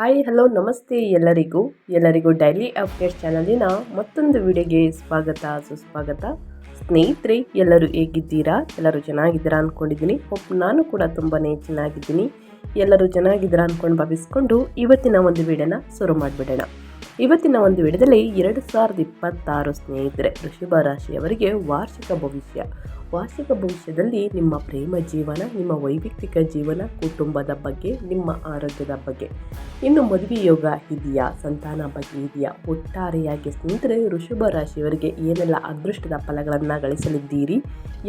Hi hello ನಮಸ್ತೆ ಎಲ್ಲರಿಗೂ daily update ಚಾನಲಿನ ಮತ್ತೊಂದು ವಿಡಿಯೋಗೆ ಸ್ವಾಗತ ಸುಸ್ವಾಗತ. ಸ್ನೇಹಿತರೆ, ಎಲ್ಲರೂ ಹೇಗಿದ್ದೀರಾ? ಎಲ್ಲರೂ ಚೆನ್ನಾಗಿದ್ದೀರಾ ಅಂದ್ಕೊಂಡಿದ್ದೀನಿ. ನಾನು ಕೂಡ ತುಂಬಾ ಚೆನ್ನಾಗಿದ್ದೀನಿ. ಎಲ್ಲರೂ ಚೆನ್ನಾಗಿದ್ದೀರಾ ಅಂದ್ಕೊಂಡು ಭಾವಿಸ್ಕೊಂಡು ಇವತ್ತಿನ ಒಂದು ವಿಡಿಯೋನ ಶುರು ಮಾಡಿಬಿಡೋಣ. ಇವತ್ತಿನ ಒಂದು ವಿಡಿಯೋದಲ್ಲಿ 2026 ಸ್ನೇಹಿತರೆ, ವೃಷಭ ರಾಶಿಯವರಿಗೆ ವಾರ್ಷಿಕ ಭವಿಷ್ಯದಲ್ಲಿ ನಿಮ್ಮ ಪ್ರೇಮ ಜೀವನ, ನಿಮ್ಮ ವೈಯಕ್ತಿಕ ಜೀವನ, ಕುಟುಂಬದ ಬಗ್ಗೆ, ನಿಮ್ಮ ಆರೋಗ್ಯದ ಬಗ್ಗೆ, ಇನ್ನು ಮದುವೆ ಯೋಗ ಇದೆಯಾ, ಸಂತಾನ ಬಗ್ಗೆ ಇದೆಯಾ, ಒಟ್ಟಾರೆಯಾಗಿ ಸ್ನೇಹಿತರೆ ವೃಷಭ ರಾಶಿಯವರಿಗೆ ಏನೆಲ್ಲ ಅದೃಷ್ಟದ ಫಲಗಳನ್ನು ಗಳಿಸಲಿದ್ದೀರಿ,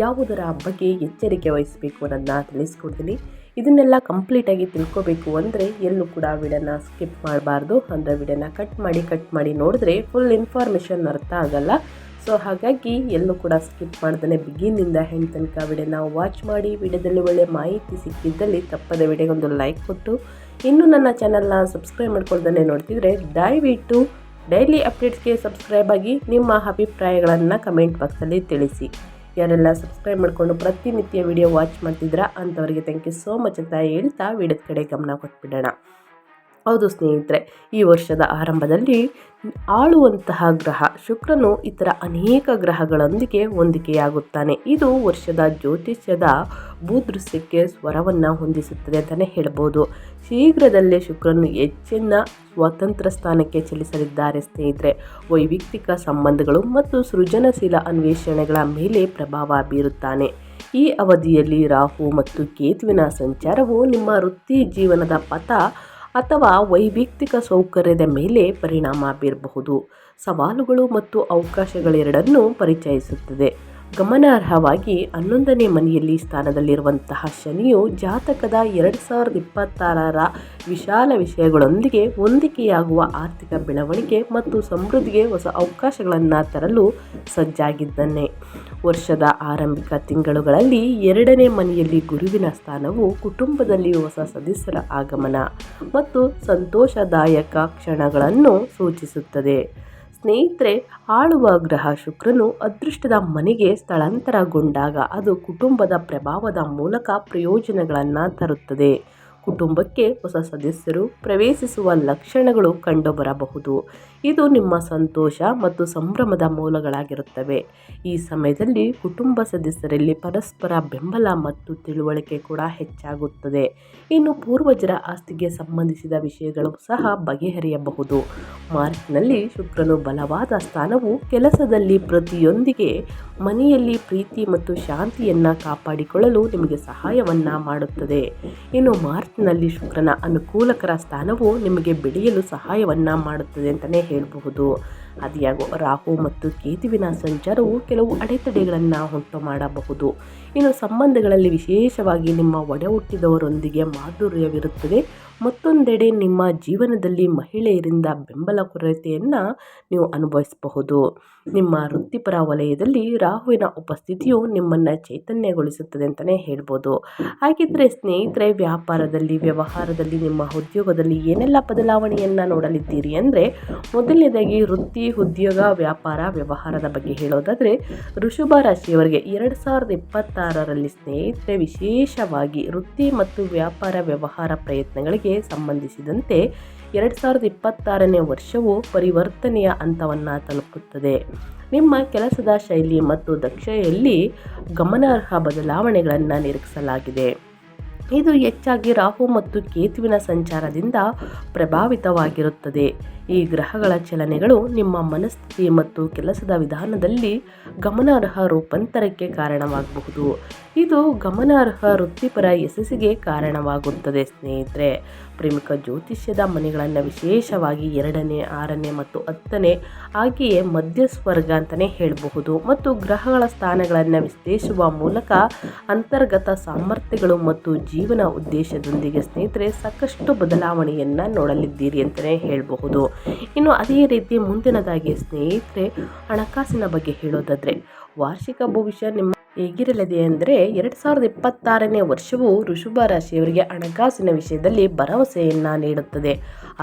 ಯಾವುದರ ಬಗ್ಗೆ ಎಚ್ಚರಿಕೆ ವಹಿಸಬೇಕು ಅನ್ನೋದನ್ನ ತಿಳಿಸ್ಕೊಡ್ತೀನಿ. ಇದನ್ನೆಲ್ಲ ಕಂಪ್ಲೀಟಾಗಿ ತಿಳ್ಕೊಬೇಕು ಅಂದರೆ ಎಲ್ಲೂ ಕೂಡ ವಿಡಿಯೋನ ಸ್ಕಿಪ್ ಮಾಡಬಾರ್ದು. ಅಂದರೆ ವಿಡಿಯೋನ ಕಟ್ ಮಾಡಿ ನೋಡಿದ್ರೆ ಫುಲ್ ಇನ್ಫಾರ್ಮೇಷನ್ ಅರ್ಥ ಆಗಲ್ಲ. ಸೊ ಹಾಗಾಗಿ ಎಲ್ಲೂ ಕೂಡ ಸ್ಕಿಪ್ ಮಾಡ್ದೇ ಬಿಗಿನಿಂದ ಹೆಣ್ಣು ತನಕ ವಿಡಿಯೋನ ವಾಚ್ ಮಾಡಿ. ವಿಡಿಯೋದಲ್ಲಿ ಒಳ್ಳೆ ಮಾಹಿತಿ ಸಿಕ್ಕಿದ್ದಲ್ಲಿ ತಪ್ಪದೆ ವಿಡಿಯೋಗೊಂದು ಲೈಕ್ ಕೊಟ್ಟು, ಇನ್ನೂ ನನ್ನ ಚಾನಲ್ನ ಸಬ್ಸ್ಕ್ರೈಬ್ ಮಾಡ್ಕೊಳ್ದೇ ನೋಡ್ತಿದ್ರೆ ದಯವಿಟ್ಟು ಡೈಲಿ ಅಪ್ಡೇಟ್ಸ್ಗೆ ಸಬ್ಸ್ಕ್ರೈಬ್ ಆಗಿ ನಿಮ್ಮ ಅಭಿಪ್ರಾಯಗಳನ್ನು ಕಮೆಂಟ್ ಬಾಕ್ಸಲ್ಲಿ ತಿಳಿಸಿ. ಯಾರೆಲ್ಲ ಸಬ್ಸ್ಕ್ರೈಬ್ ಮಾಡಿಕೊಂಡು ಪ್ರತಿನಿತ್ಯ ವಿಡಿಯೋ ವಾಚ್ ಮಾಡ್ತಿದ್ದೀರಾ ಅಂಥವರಿಗೆ ಥ್ಯಾಂಕ್ ಯು ಸೋ ಮಚ್ ಅಂತ ಹೇಳ್ತಾ ವಿಡಿಯೋದ ಕಡೆ ಗಮನ ಕೊಟ್ಬಿಡೋಣ. ಹೌದು ಸ್ನೇಹಿತರೆ, ಈ ವರ್ಷದ ಆರಂಭದಲ್ಲಿ ಆಳುವಂತಹ ಗ್ರಹ ಶುಕ್ರನು ಇತರ ಅನೇಕ ಗ್ರಹಗಳೊಂದಿಗೆ ಹೊಂದಿಕೆಯಾಗುತ್ತಾನೆ. ಇದು ವರ್ಷದ ಜ್ಯೋತಿಷ್ಯದ ಭೂದೃಶ್ಯಕ್ಕೆ ಸ್ವರವನ್ನು ಹೊಂದಿಸುತ್ತದೆ ಅಂತಲೇ ಹೇಳ್ಬೋದು. ಶೀಘ್ರದಲ್ಲೇ ಶುಕ್ರನು ಹೆಚ್ಚಿನ ಸ್ವತಂತ್ರ ಸ್ಥಾನಕ್ಕೆ ಚಲಿಸಲಿದ್ದಾರೆ ಸ್ನೇಹಿತರೆ. ವೈಯಕ್ತಿಕ ಸಂಬಂಧಗಳು ಮತ್ತು ಸೃಜನಶೀಲ ಅನ್ವೇಷಣೆಗಳ ಮೇಲೆ ಪ್ರಭಾವ ಬೀರುತ್ತಾನೆ. ಈ ಅವಧಿಯಲ್ಲಿ ರಾಹು ಮತ್ತು ಕೇತುವಿನ ಸಂಚಾರವು ನಿಮ್ಮ ವೃತ್ತಿ ಜೀವನದ ಪಥ ಅಥವಾ ವೈಯಕ್ತಿಕ ಸೌಕರ್ಯದ ಮೇಲೆ ಪರಿಣಾಮ ಬೀರಬಹುದು. ಸವಾಲುಗಳು ಮತ್ತು ಅವಕಾಶಗಳೆರಡನ್ನೂ ಪರಿಚಯಿಸುತ್ತದೆ. ಗಮನಾರ್ಹವಾಗಿ 11ನೇ ಮನೆಯಲ್ಲಿ ಸ್ಥಾನದಲ್ಲಿರುವಂತಹ ಶನಿಯು ಜಾತಕದ 2026ರ ವಿಶಾಲ ವಿಷಯಗಳೊಂದಿಗೆ ಹೊಂದಿಕೆಯಾಗುವ ಆರ್ಥಿಕ ಬೆಳವಣಿಗೆ ಮತ್ತು ಸಮೃದ್ಧಿಗೆ ಹೊಸ ಅವಕಾಶಗಳನ್ನು ತರಲು ಸಜ್ಜಾಗಿದ್ದಾನೆ. ವರ್ಷದ ಆರಂಭಿಕ ತಿಂಗಳುಗಳಲ್ಲಿ 2ನೇ ಮನೆಯಲ್ಲಿ ಗುರುವಿನ ಸ್ಥಾನವು ಕುಟುಂಬದಲ್ಲಿ ಹೊಸ ಸದಸ್ಯರ ಆಗಮನ ಮತ್ತು ಸಂತೋಷದಾಯಕ ಕ್ಷಣಗಳನ್ನು ಸೂಚಿಸುತ್ತದೆ. ಸ್ನೇಹಿತರೆ, ಆಳುವ ಗ್ರಹ ಶುಕ್ರನು ಅದೃಷ್ಟದ ಮನೆಗೆ ಸ್ಥಳಾಂತರಗೊಂಡಾಗ ಅದು ಕುಟುಂಬದ ಪ್ರಭಾವದ ಮೂಲಕ ಪ್ರಯೋಜನಗಳನ್ನು ತರುತ್ತದೆ. ಕುಟುಂಬಕ್ಕೆ ಹೊಸ ಸದಸ್ಯರು ಪ್ರವೇಶಿಸುವ ಲಕ್ಷಣಗಳು ಕಂಡುಬರಬಹುದು. ಇದು ನಿಮ್ಮ ಸಂತೋಷ ಮತ್ತು ಸಂಭ್ರಮದ ಮೂಲಗಳಾಗಿರುತ್ತವೆ. ಈ ಸಮಯದಲ್ಲಿ ಕುಟುಂಬ ಸದಸ್ಯರಲ್ಲಿ ಪರಸ್ಪರ ಬೆಂಬಲ ಮತ್ತು ತಿಳುವಳಿಕೆ ಕೂಡ ಹೆಚ್ಚಾಗುತ್ತದೆ. ಇನ್ನು ಪೂರ್ವಜರ ಆಸ್ತಿಗೆ ಸಂಬಂಧಿಸಿದ ವಿಷಯಗಳು ಸಹ ಬಗೆಹರಿಯಬಹುದು. ಮಾರ್ಚ್ನಲ್ಲಿ ಶುಕ್ರನು ಬಲವಾದ ಸ್ಥಾನವು ಕೆಲಸದಲ್ಲಿ ಪ್ರತಿಯೊಂದಿಗೆ ಮನೆಯಲ್ಲಿ ಪ್ರೀತಿ ಮತ್ತು ಶಾಂತಿಯನ್ನು ಕಾಪಾಡಿಕೊಳ್ಳಲು ನಿಮಗೆ ಸಹಾಯವನ್ನು ಮಾಡುತ್ತದೆ. ಇನ್ನು ಮಾರ್ಚ್ನಲ್ಲಿ ಶುಕ್ರನ ಅನುಕೂಲಕರ ಸ್ಥಾನವು ನಿಮಗೆ ಬೆಳೆಯಲು ಸಹಾಯವನ್ನು ಮಾಡುತ್ತದೆ ಅಂತಲೇ ಹೇಳಬಹುದು. ಆದಾಗ್ಯೂ ರಾಹು ಮತ್ತು ಕೇತುವಿನ ಸಂಚಾರವು ಕೆಲವು ಅಡೆತಡೆಗಳನ್ನು ಉಂಟು ಮಾಡಬಹುದು. ಇನ್ನು ಸಂಬಂಧಗಳಲ್ಲಿ ವಿಶೇಷವಾಗಿ ನಿಮ್ಮ ಒಡ ಹುಟ್ಟಿದವರೊಂದಿಗೆ ಮಾಧುರ್ಯವಿರುತ್ತದೆ. ಮತ್ತೊಂದೆಡೆ ನಿಮ್ಮ ಜೀವನದಲ್ಲಿ ಮಹಿಳೆಯರಿಂದ ಬೆಂಬಲ ಕೊರತೆಯನ್ನು ನೀವು ಅನುಭವಿಸಬಹುದು. ನಿಮ್ಮ ವೃತ್ತಿಪರ ವಲಯದಲ್ಲಿ ರಾಹುವಿನ ಉಪಸ್ಥಿತಿಯು ನಿಮ್ಮನ್ನು ಚೈತನ್ಯಗೊಳಿಸುತ್ತದೆ ಅಂತಲೇ ಹೇಳ್ಬೋದು. ಹಾಗಿದ್ರೆ ಸ್ನೇಹಿತರೆ, ವ್ಯವಹಾರದಲ್ಲಿ ನಿಮ್ಮ ಉದ್ಯೋಗದಲ್ಲಿ ಏನೆಲ್ಲ ಬದಲಾವಣೆಯನ್ನು ನೋಡಲಿದ್ದೀರಿ ಅಂದರೆ, ಮೊದಲನೇದಾಗಿ ವೃತ್ತಿ, ಉದ್ಯೋಗ, ವ್ಯಾಪಾರ, ವ್ಯವಹಾರದ ಬಗ್ಗೆ ಹೇಳೋದಾದರೆ ವೃಷಭ ರಾಶಿಯವರಿಗೆ 2026ರಲ್ಲಿ ಸ್ನೇಹಿತರೆ ವಿಶೇಷವಾಗಿ ವೃತ್ತಿ ಮತ್ತು ವ್ಯಾಪಾರ ವ್ಯವಹಾರ ಪ್ರಯತ್ನಗಳಿಗೆ ಸಂಬಂಧಿಸಿದಂತೆ 2026ನೇ ವರ್ಷವು ಪರಿವರ್ತನೆಯ ಹಂತವನ್ನು ತಲುಪುತ್ತದೆ. ನಿಮ್ಮ ಕೆಲಸದ ಶೈಲಿ ಮತ್ತು ದಕ್ಷತೆಯಲ್ಲಿ ಗಮನಾರ್ಹ ಬದಲಾವಣೆಗಳನ್ನು ನಿರೀಕ್ಷಿಸಲಾಗಿದೆ. ಇದು ಹೆಚ್ಚಾಗಿ ರಾಹು ಮತ್ತು ಕೇತುವಿನ ಸಂಚಾರದಿಂದ ಪ್ರಭಾವಿತವಾಗಿರುತ್ತದೆ. ಈ ಗ್ರಹಗಳ ಚಲನೆಗಳು ನಿಮ್ಮ ಮನಸ್ಥಿತಿ ಮತ್ತು ಕೆಲಸದ ವಿಧಾನದಲ್ಲಿ ಗಮನಾರ್ಹ ರೂಪಾಂತರಕ್ಕೆ ಕಾರಣವಾಗಬಹುದು. ಇದು ಗಮನಾರ್ಹ ವೃತ್ತಿಪರ ಯಶಸ್ಸಿಗೆ ಕಾರಣವಾಗುತ್ತದೆ. ಸ್ನೇಹಿತರೆ, ಪ್ರಮುಖ ಜ್ಯೋತಿಷ್ಯದ ಮನೆಗಳನ್ನು ವಿಶೇಷವಾಗಿ 2ನೇ, 6ನೇ ಮತ್ತು 10ನೇ ಹಾಗೆಯೇ ಮಧ್ಯಸ್ವರ್ಗ ಅಂತಲೇ ಹೇಳಬಹುದು ಮತ್ತು ಗ್ರಹಗಳ ಸ್ಥಾನಗಳನ್ನು ವಿಶ್ಲೇಷಿಸುವ ಮೂಲಕ ಅಂತರ್ಗತ ಸಾಮರ್ಥ್ಯಗಳು ಮತ್ತು ಜೀವನ ಉದ್ದೇಶದೊಂದಿಗೆ ಸ್ನೇಹಿತರೆ ಸಾಕಷ್ಟು ಬದಲಾವಣೆಯನ್ನು ನೋಡಲಿದ್ದೀರಿ ಅಂತಲೇ ಹೇಳಬಹುದು. ಇನ್ನು ಅದೇ ರೀತಿ ಮುಂದಿನದಾಗಿ ಸ್ನೇಹಿತರೆ, ಹಣಕಾಸಿನ ಬಗ್ಗೆ ಹೇಳೋದಾದರೆ ವಾರ್ಷಿಕ ಭವಿಷ್ಯ ನಿಮ್ಮ ಹೇಗಿರಲಿದೆ ಅಂದರೆ, 2026ನೇ ವರ್ಷವು ವೃಷಭ ರಾಶಿಯವರಿಗೆ ಹಣಕಾಸಿನ ವಿಷಯದಲ್ಲಿ ಭರವಸೆಯನ್ನು ನೀಡುತ್ತದೆ.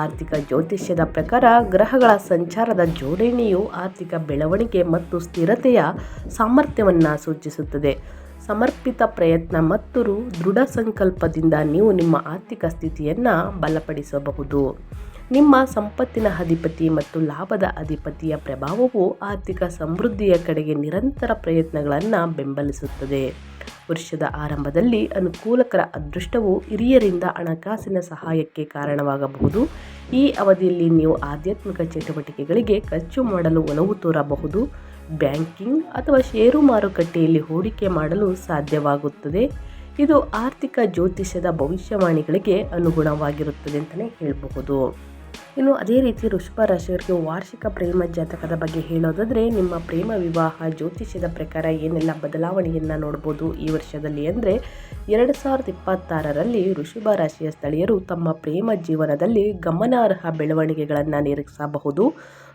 ಆರ್ಥಿಕ ಜ್ಯೋತಿಷ್ಯದ ಪ್ರಕಾರ ಗ್ರಹಗಳ ಸಂಚಾರದ ಜೋಡಣೆಯು ಆರ್ಥಿಕ ಬೆಳವಣಿಗೆ ಮತ್ತು ಸ್ಥಿರತೆಯ ಸಾಮರ್ಥ್ಯವನ್ನು ಸೂಚಿಸುತ್ತದೆ. ಸಮರ್ಪಿತ ಪ್ರಯತ್ನ ಮತ್ತು ದೃಢ ಸಂಕಲ್ಪದಿಂದ ನೀವು ನಿಮ್ಮ ಆರ್ಥಿಕ ಸ್ಥಿತಿಯನ್ನು ಬಲಪಡಿಸಬಹುದು. ನಿಮ್ಮ ಸಂಪತ್ತಿನ ಅಧಿಪತಿ ಮತ್ತು ಲಾಭದ ಅಧಿಪತಿಯ ಪ್ರಭಾವವು ಆರ್ಥಿಕ ಸಮೃದ್ಧಿಯ ಕಡೆಗೆ ನಿರಂತರ ಪ್ರಯತ್ನಗಳನ್ನು ಬೆಂಬಲಿಸುತ್ತದೆ. ವರ್ಷದ ಆರಂಭದಲ್ಲಿ ಅನುಕೂಲಕರ ಅದೃಷ್ಟವು ಹಿರಿಯರಿಂದ ಹಣಕಾಸಿನ ಸಹಾಯಕ್ಕೆ ಕಾರಣವಾಗಬಹುದು. ಈ ಅವಧಿಯಲ್ಲಿ ನೀವು ಆಧ್ಯಾತ್ಮಿಕ ಚಟುವಟಿಕೆಗಳಿಗೆ ಖರ್ಚು ಮಾಡಲು ಒಲವು ತೋರಬಹುದು. ಬ್ಯಾಂಕಿಂಗ್ ಅಥವಾ ಷೇರು ಮಾರುಕಟ್ಟೆಯಲ್ಲಿ ಹೂಡಿಕೆ ಮಾಡಲು ಸಾಧ್ಯವಾಗುತ್ತದೆ. ಇದು ಆರ್ಥಿಕ ಜ್ಯೋತಿಷ್ಯದ ಭವಿಷ್ಯವಾಣಿಗಳಿಗೆ ಅನುಗುಣವಾಗಿರುತ್ತದೆ ಅಂತಲೇ ಹೇಳಬಹುದು. ಇನ್ನು ಅದೇ ರೀತಿ ವೃಷಭ ರಾಶಿಯವರಿಗೆ ವಾರ್ಷಿಕ ಪ್ರೇಮ ಜಾತಕದ ಬಗ್ಗೆ ಹೇಳೋದಾದರೆ, ನಿಮ್ಮ ಪ್ರೇಮ ವಿವಾಹ ಜ್ಯೋತಿಷ್ಯದ ಪ್ರಕಾರ ಏನೆಲ್ಲ ಬದಲಾವಣೆಯನ್ನು ನೋಡ್ಬೋದು ಈ ವರ್ಷದಲ್ಲಿ ಅಂದರೆ, 2026ರಲ್ಲಿ ವೃಷಭ ರಾಶಿಯ ಸ್ಥಳೀಯರು ತಮ್ಮ ಪ್ರೇಮ ಜೀವನದಲ್ಲಿ ಗಮನಾರ್ಹ ಬೆಳವಣಿಗೆಗಳನ್ನು ನಿರೀಕ್ಷಿಸಬಹುದು.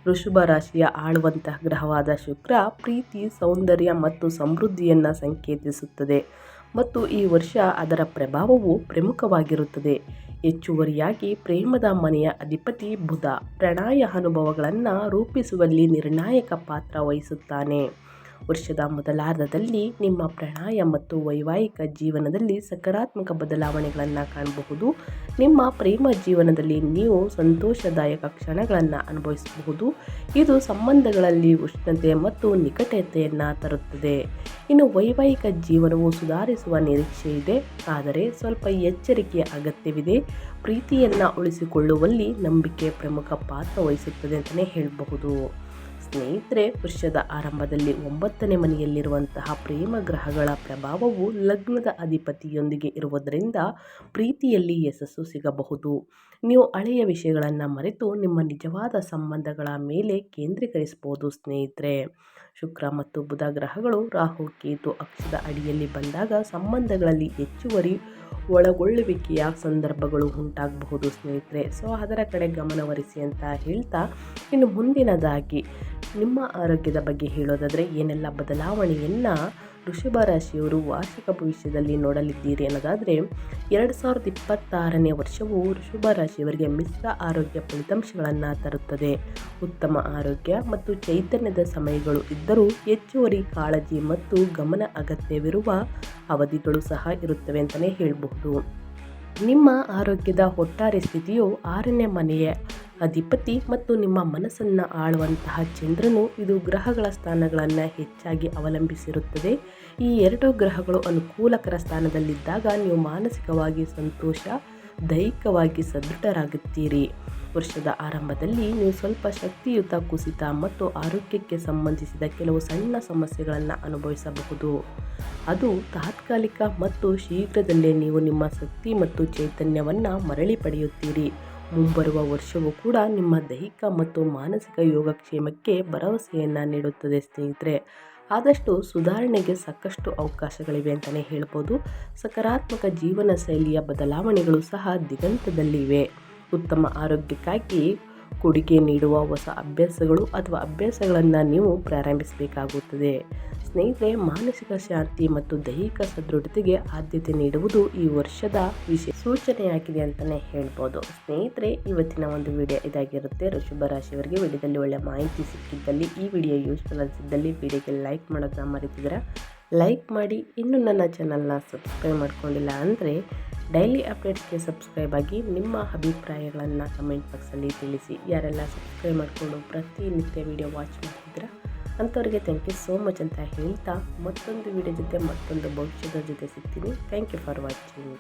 ವೃಷಭ ರಾಶಿಯ ಆಳುವಂತಹ ಗ್ರಹವಾದ ಶುಕ್ರ ಪ್ರೀತಿ, ಸೌಂದರ್ಯ ಮತ್ತು ಸಮೃದ್ಧಿಯನ್ನು ಸಂಕೇತಿಸುತ್ತದೆ ಮತ್ತು ಈ ವರ್ಷ ಅದರ ಪ್ರಭಾವವು ಪ್ರಮುಖವಾಗಿರುತ್ತದೆ. ಹೆಚ್ಚುವರಿಯಾಗಿ ಪ್ರೇಮದ ಮನೆಯ ಅಧಿಪತಿ ಬುಧ ಪ್ರಣಯ ಅನುಭವಗಳನ್ನು ರೂಪಿಸುವಲ್ಲಿ ನಿರ್ಣಾಯಕ ಪಾತ್ರ ವಹಿಸುತ್ತಾನೆ. ವರ್ಷದ ಮೊದಲಾರ್ಧದಲ್ಲಿ ನಿಮ್ಮ ಪ್ರಣಯ ಮತ್ತು ವೈವಾಹಿಕ ಜೀವನದಲ್ಲಿ ಸಕಾರಾತ್ಮಕ ಬದಲಾವಣೆಗಳನ್ನು ಕಾಣಬಹುದು. ನಿಮ್ಮ ಪ್ರೇಮ ಜೀವನದಲ್ಲಿ ನೀವು ಸಂತೋಷದಾಯಕ ಕ್ಷಣಗಳನ್ನು ಅನುಭವಿಸಬಹುದು. ಇದು ಸಂಬಂಧಗಳಲ್ಲಿ ಉಷ್ಣತೆ ಮತ್ತು ನಿಕಟತೆಯನ್ನು ತರುತ್ತದೆ. ಇನ್ನು ವೈವಾಹಿಕ ಜೀವನವು ಸುಧಾರಿಸುವ ನಿರೀಕ್ಷೆ ಇದೆ, ಆದರೆ ಸ್ವಲ್ಪ ಎಚ್ಚರಿಕೆಯ ಅಗತ್ಯವಿದೆ. ಪ್ರೀತಿಯನ್ನು ಉಳಿಸಿಕೊಳ್ಳುವಲ್ಲಿ ನಂಬಿಕೆ ಪ್ರಮುಖ ಪಾತ್ರ ವಹಿಸುತ್ತದೆ ಅಂತಲೇ ಹೇಳಬಹುದು. ಸ್ನೇಹಿತರೆ, ವರ್ಷದ ಆರಂಭದಲ್ಲಿ 9ನೇ ಮನೆಯಲ್ಲಿರುವಂತಹ ಪ್ರೇಮ ಗ್ರಹಗಳ ಪ್ರಭಾವವು ಲಗ್ನದ ಅಧಿಪತಿಯೊಂದಿಗೆ ಇರುವುದರಿಂದ ಪ್ರೀತಿಯಲ್ಲಿ ಯಶಸ್ಸು ಸಿಗಬಹುದು. ನೀವು ಹಳೆಯ ವಿಷಯಗಳನ್ನು ಮರೆತು ನಿಮ್ಮ ನಿಜವಾದ ಸಂಬಂಧಗಳ ಮೇಲೆ ಕೇಂದ್ರೀಕರಿಸಬಹುದು. ಸ್ನೇಹಿತರೆ, ಶುಕ್ರ ಮತ್ತು ಬುಧ ಗ್ರಹಗಳು ರಾಹು ಕೇತು ಅಕ್ಷದ ಅಡಿಯಲ್ಲಿ ಬಂದಾಗ ಸಂಬಂಧಗಳಲ್ಲಿ ಹೆಚ್ಚುವರಿ ಒಳಗೊಳ್ಳುವಿಕೆಯ ಸಂದರ್ಭಗಳು ಉಂಟಾಗಬಹುದು ಸ್ನೇಹಿತರೆ. ಸೊ ಅದರ ಕಡೆ ಗಮನಹರಿಸಿ ಅಂತ ಹೇಳ್ತಾ, ಇನ್ನು ಮುಂದಿನದಾಗಿ ನಿಮ್ಮ ಆರೋಗ್ಯದ ಬಗ್ಗೆ ಹೇಳೋದಾದರೆ ಏನೆಲ್ಲ ಬದಲಾವಣೆಯನ್ನು ವೃಷಭ ರಾಶಿಯವರು ವಾರ್ಷಿಕ ಭವಿಷ್ಯದಲ್ಲಿ ನೋಡಲಿದ್ದೀರಿ ಅನ್ನೋದಾದರೆ, 2026ನೇ ವರ್ಷವು ವೃಷಭ ರಾಶಿಯವರಿಗೆ ಮಿಶ್ರ ಆರೋಗ್ಯ ಫಲಿತಾಂಶಗಳನ್ನು ತರುತ್ತದೆ. ಉತ್ತಮ ಆರೋಗ್ಯ ಮತ್ತು ಚೈತನ್ಯದ ಸಮಯಗಳು ಇದ್ದರೂ ಹೆಚ್ಚುವರಿ ಕಾಳಜಿ ಮತ್ತು ಗಮನ ಅಗತ್ಯವಿರುವ ಅವಧಿಗಳು ಸಹ ಇರುತ್ತವೆ ಅಂತಲೇ ಹೇಳಬಹುದು. ನಿಮ್ಮ ಆರೋಗ್ಯದ ಒಟ್ಟಾರೆ ಸ್ಥಿತಿಯು 6ನೇ ಮನೆಯ ಅಧಿಪತಿ ಮತ್ತು ನಿಮ್ಮ ಮನಸ್ಸನ್ನು ಆಳುವಂತಹ ಚಂದ್ರನು, ಇದು ಗ್ರಹಗಳ ಸ್ಥಾನಗಳನ್ನು ಹೆಚ್ಚಾಗಿ ಅವಲಂಬಿಸಿರುತ್ತದೆ. ಈ ಎರಡು ಗ್ರಹಗಳು ಅನುಕೂಲಕರ ಸ್ಥಾನದಲ್ಲಿದ್ದಾಗ ನೀವು ಮಾನಸಿಕವಾಗಿ ಸಂತೋಷ, ದೈಹಿಕವಾಗಿ ಸದೃಢರಾಗುತ್ತೀರಿ. ವರ್ಷದ ಆರಂಭದಲ್ಲಿ ನೀವು ಸ್ವಲ್ಪ ಶಕ್ತಿಯುತ ಕುಸಿತ ಮತ್ತು ಆರೋಗ್ಯಕ್ಕೆ ಸಂಬಂಧಿಸಿದ ಕೆಲವು ಸಣ್ಣ ಸಮಸ್ಯೆಗಳನ್ನು ಅನುಭವಿಸಬಹುದು. ಅದು ತಾತ್ಕಾಲಿಕ ಮತ್ತು ಶೀಘ್ರದಲ್ಲೇ ನೀವು ನಿಮ್ಮ ಶಕ್ತಿ ಮತ್ತು ಚೈತನ್ಯವನ್ನು ಮರಳಿ ಪಡೆಯುತ್ತೀರಿ. ಮುಂಬರುವ ವರ್ಷವೂ ಕೂಡ ನಿಮ್ಮ ದೈಹಿಕ ಮತ್ತು ಮಾನಸಿಕ ಯೋಗಕ್ಷೇಮಕ್ಕೆ ಭರವಸೆಯನ್ನು ನೀಡುತ್ತದೆ ಸ್ನೇಹಿತರೆ. ಆದಷ್ಟು ಸುಧಾರಣೆಗೆ ಸಾಕಷ್ಟು ಅವಕಾಶಗಳಿವೆ ಅಂತಲೇ ಹೇಳ್ಬೋದು. ಸಕಾರಾತ್ಮಕ ಜೀವನ ಶೈಲಿಯ ಬದಲಾವಣೆಗಳು ಸಹ ದಿಗಂತದಲ್ಲಿವೆ. ಉತ್ತಮ ಆರೋಗ್ಯಕ್ಕಾಗಿ ಕೊಡುಗೆ ನೀಡುವ ಹೊಸ ಅಭ್ಯಾಸಗಳು ಅಥವಾ ಅಭ್ಯಾಸಗಳನ್ನು ನೀವು ಪ್ರಾರಂಭಿಸಬೇಕಾಗುತ್ತದೆ. ಸ್ನೇಹಿತರೆ, ಮಾನಸಿಕ ಶಾಂತಿ ಮತ್ತು ದೈಹಿಕ ಸದೃಢತೆಗೆ ಆದ್ಯತೆ ನೀಡುವುದು ಈ ವರ್ಷದ ಸೂಚನೆಯಾಗಿದೆ ಅಂತಲೇ ಹೇಳ್ಬೋದು. ಸ್ನೇಹಿತರೆ, ಇವತ್ತಿನ ಒಂದು ವಿಡಿಯೋ ಇದಾಗಿರುತ್ತೆ. ವೃಷಭ ರಾಶಿಯವರಿಗೆ ವಿಡಿಯೋದಲ್ಲಿ ಒಳ್ಳೆ ಮಾಹಿತಿ ಸಿಕ್ಕಿದ್ದಲ್ಲಿ, ಈ ವಿಡಿಯೋ ಯೂಸ್ಫುಲ್ ಅನಿಸಿದ್ದಲ್ಲಿ ವಿಡಿಯೋಗೆ ಲೈಕ್ ಮಾಡೋದನ್ನ ಮರೆತಿದ್ದೀರಾ, ಲೈಕ್ ಮಾಡಿ. ಇನ್ನೂ ನನ್ನ ಚಾನಲ್ನ ಸಬ್ಸ್ಕ್ರೈಬ್ ಮಾಡ್ಕೊಂಡಿಲ್ಲ ಅಂದರೆ ಡೈಲಿ ಅಪ್ಡೇಟ್ಸ್ಗೆ ಸಬ್ಸ್ಕ್ರೈಬ್ ಆಗಿ ನಿಮ್ಮ ಅಭಿಪ್ರಾಯಗಳನ್ನು ಕಮೆಂಟ್ ಬಾಕ್ಸಲ್ಲಿ ತಿಳಿಸಿ. ಯಾರೆಲ್ಲ ಸಬ್ಸ್ಕ್ರೈಬ್ ಮಾಡಿಕೊಂಡು ಪ್ರತಿನಿತ್ಯ ವಿಡಿಯೋ ವಾಚ್ ಮಾಡ್ತಿದ್ದೀರಾ ಅಂಥವ್ರಿಗೆ ಥ್ಯಾಂಕ್ ಯು ಸೋ ಮಚ್ ಅಂತ ಹೇಳ್ತಾ, ಮತ್ತೊಂದು ವಿಡಿಯೋ ಜೊತೆ ಮತ್ತೊಂದು ಭವಿಷ್ಯದ ಜೊತೆ ಸಿಗ್ತೀನಿ. Thank you for watching.